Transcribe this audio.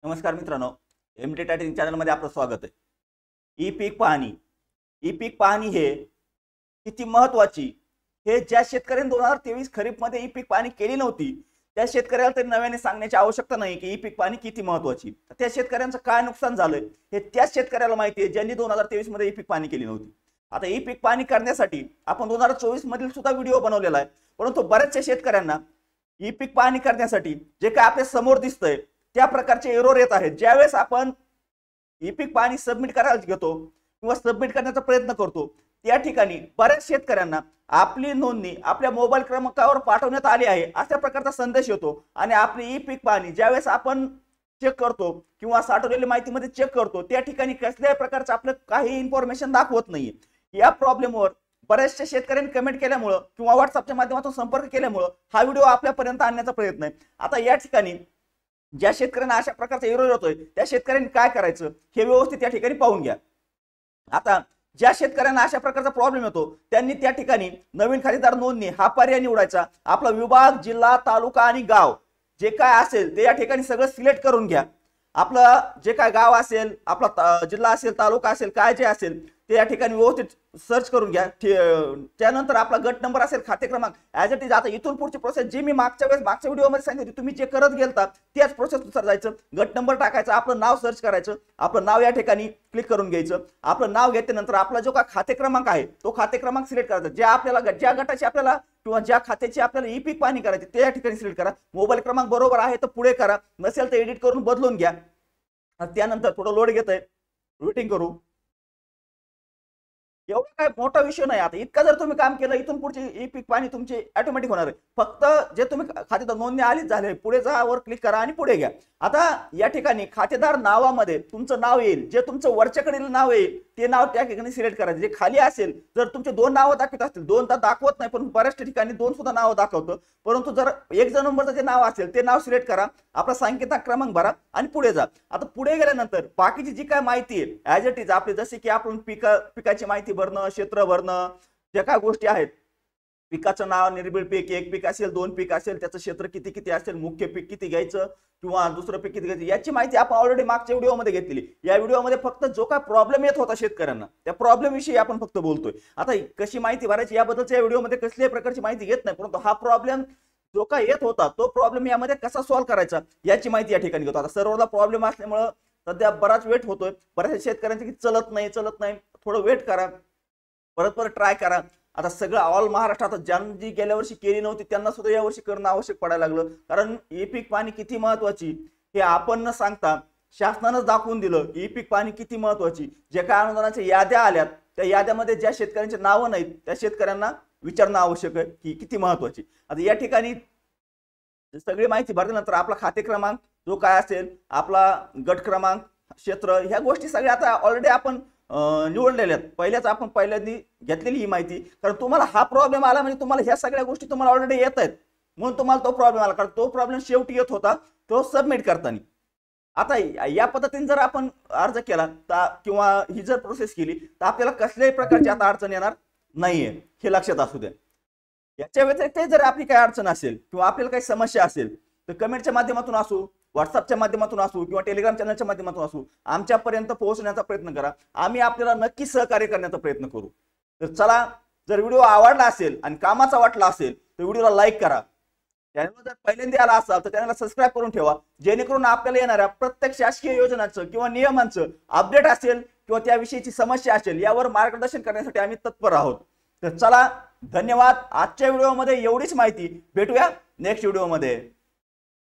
नमस्कार मित्रांनो, एमटी टायटिंग चॅनलमध्ये आपलं स्वागत आहे। ई पीक पाहणी हे किती महत्त्वाची, हे ज्या शेतकऱ्यांनी 2023 खरीपमध्ये ई पीक पाहणी केली नव्हती त्या शेतकऱ्याला तरी नव्याने सांगण्याची आवश्यकता नाही की ई पीक पाहणी किती महत्त्वाची। त्या शेतकऱ्यांचं काय नुकसान झालंय हे त्याच शेतकऱ्याला माहिती आहे ज्यांनी 2023 मध्ये ई पीक पाहणी केली नव्हती। आता ई पीक पाहणी करण्यासाठी आपण 2024 मधील सुद्धा व्हिडिओ बनवलेला आहे, परंतु बऱ्याचशा शेतकऱ्यांना ई पीक पाहणी करण्यासाठी जे काय आपल्या समोर दिसतंय त्या प्रकारचे एरर येत आहेत। ज्यावेळेस आपण ई पीक पाहणी सबमिट करायला घेतो किंवा सबमिट करण्याचा प्रयत्न करतो त्या ठिकाणी बऱ्याच शेतकऱ्यांना आपली नोंदणी आपल्या मोबाईल क्रमांकावर पाठवण्यात आली आहे अशा प्रकारचा संदेश येतो आणि आपली ई पीक पाहणी ज्यावेळेस आपण चेक करतो किंवा साठवलेल्या माहितीमध्ये चेक करतो त्या ठिकाणी कसल्याही प्रकारचं आपलं काही इन्फॉर्मेशन दाखवत नाहीये। या प्रॉब्लेमवर बऱ्याचशा शेतकऱ्यांनी कमेंट केल्यामुळे किंवा व्हॉट्सअपच्या माध्यमातून संपर्क केल्यामुळे हा व्हिडिओ आपल्यापर्यंत आणण्याचा प्रयत्न आहे। आता या ठिकाणी ज्या शेतकऱ्यांना अशा प्रकारचा एरर होतोय त्या शेतकऱ्यांनी काय करायचं हे व्यवस्थित त्या ठिकाणी पाहून घ्या। आता ज्या शेतकऱ्यांना अशा प्रकारचा प्रॉब्लेम येतो त्यांनी त्या ठिकाणी नवीन खरेदीदार नोंदणी हा पर्याय निवडायचा। आपला विभाग, जिल्हा, तालुका आणि गाव जे काय असेल ते या ठिकाणी सगळं सिलेक्ट करून घ्या। आपलं जे काय गाव असेल, आपला जिल्हा असेल, तालुका असेल, काय जे असेल ते या ठिकाणी व्यवस्थित सर्च करून घ्या। त्यानंतर आपला गट नंबर असेल, खाते क्रमांक ॲज इट इज। आता इथून पुढची प्रोसेस जी मी मागच्या व्हिडिओमध्ये सांगितली तुम्ही जे करत गेलता त्याच प्रोसेसनुसार जायचं। गट नंबर टाकायचा, आपलं नाव सर्च करायचं, आपलं नाव या ठिकाणी क्लिक करून घ्यायचं। आपलं नाव घेतल्यानंतर आपला जो काय खाते क्रमांक आहे तो खाते क्रमांक सिलेक्ट करायचा। ज्या गटाची आपल्याला किंवा ज्या खात्याची आपल्याला ई पीक पाहणी करायची ते या ठिकाणी सिलेक्ट करा। मोबाईल क्रमांक बरोबर आहे तर पुढे करा, नसेल तर एडिट करून बदलून घ्या। त्यानंतर थोडं लोड घेतंय, वेटिंग करू। एवढा काय मोठा विषय नाही। आता इतका जर तुम्ही काम केलं इथून पुढची ई पीक पाहणी तुमची ऑटोमॅटिक होणार आहे। फक्त जे तुम्ही खातेदार नोंदणी आलीच झाले, पुढे जा, वर क्लिक करा आणि पुढे घ्या। आता या ठिकाणी खातेदार नावामध्ये तुमचं नाव येईल, जे तुमचं वरच्याकडील नाव येईल ते नाव त्या ठिकाणी सिलेक्ट करायचं। जे खाली असेल, जर तुमचे दोन नावं दाखवत असतील, दोनदा दाखवत नाही पण बऱ्याच ठिकाणी दोन सुद्धा नावं दाखवतं, परंतु जर एक जण नंबरचं जे नाव असेल ते नाव सिलेक्ट करा, आपला सांकेतिक क्रमांक भरा आणि पुढे जा। आता पुढे गेल्यानंतर बाकीची जी काय माहिती आहे ॲज इट इज आपली, जसे की आपण पिकाची माहिती भरणं, क्षेत्र भरणं, ज्या काय गोष्टी आहेत, पिकाचं नाव, निर्बीळ पीक, एक पीक असेल, दोन पीक असेल, त्याचं क्षेत्र किती किती असेल, मुख्य पीक किती घ्यायचं किंवा दुसरं पीक किती घ्यायचं याची माहिती आपण ऑलरेडी मागच्या व्हिडिओमध्ये घेतलेली। या व्हिडिओमध्ये फक्त जो काय प्रॉब्लेम येत होता शेतकऱ्यांना त्या प्रॉब्लेम विषयी आपण फक्त बोलतोय। आता कशी माहिती भरायची याबद्दलच्या व्हिडिओमध्ये कसल्याही प्रकारची माहिती घेत नाही, परंतु हा प्रॉब्लेम जो काय येत होता तो प्रॉब्लेम यामध्ये कसा सॉल्व्ह करायचा याची माहिती या ठिकाणी घेतो। आता सर्वला प्रॉब्लेम असल्यामुळे सध्या बराच वेट होतोय बऱ्याच शेतकऱ्यांचं की चलत नाही, थोडं वेट करा, परत ट्राय करा। आता सगळं ऑल महाराष्ट्रात ज्यांनी गेल्या वर्षी केली नव्हती त्यांना सुद्धा यावर्षी करणं आवश्यक पडायला लागलं, कारण ई पीक पाहणी किती महत्वाची हे आपण न सांगता शासनानंच दाखवून दिलं। ई पीक पाहणी किती महत्वाची, जे काय अनुदानाच्या याद्या आल्यात त्या याद्यामध्ये ज्या शेतकऱ्यांचे नावं नाहीत त्या शेतकऱ्यांना विचारणं आवश्यक आहे की किती महत्वाची। आता या ठिकाणी सगळी माहिती भरल्यानंतर आपला खाते क्रमांक जो काय असेल, आपला गट क्रमांक, क्षेत्र, ह्या गोष्टी सगळ्या आता ऑलरेडी आपण निवडलेल्या आहेत। पहिल्यांदी घेतलेली ही माहिती, कारण तुम्हाला हा प्रॉब्लेम आला म्हणजे तुम्हाला ह्या सगळ्या गोष्टी तुम्हाला ऑलरेडी येत आहेत म्हणून तुम्हाला तो प्रॉब्लेम आला, कारण तो प्रॉब्लेम शेवटी येत होता तो सबमिट करताना। आता या पद्धतीने जर आपण अर्ज केला किंवा ही जर प्रोसेस केली तर आपल्याला कसल्याही प्रकारची आता अडचण येणार नाहीये, हे लक्षात असू द्या। याच्या व्यतिरिक्त जर आपली काही अडचण असेल किंवा आपल्याला काही समस्या असेल तर कमेंटच्या माध्यमातून असू, व्हॉट्सअपच्या माध्यमातून असू किंवा टेलिग्राम चॅनलच्या माध्यमातून असू आमच्यापर्यंत पोहोचण्याचा प्रयत्न करा। आम्ही आपल्याला नक्की सहकार्य करण्याचा प्रयत्न करू। तर चला, जर व्हिडिओ आवडला असेल आणि कामाचा वाटला असेल तर व्हिडिओला लाईक करा। चॅनलवर जर पहिल्यांदा आला असाल तर चॅनलला सबस्क्राईब करून ठेवा, जेणेकरून आपल्याला येणाऱ्या प्रत्येक शासकीय योजनांचं किंवा नियमांचं अपडेट असेल किंवा त्याविषयीची समस्या असेल यावर मार्गदर्शन करण्यासाठी आम्ही तत्पर आहोत। तर चला, धन्यवाद। आजच्या व्हिडिओमध्ये एवढीच माहिती, भेटूया नेक्स्ट व्हिडिओमध्ये।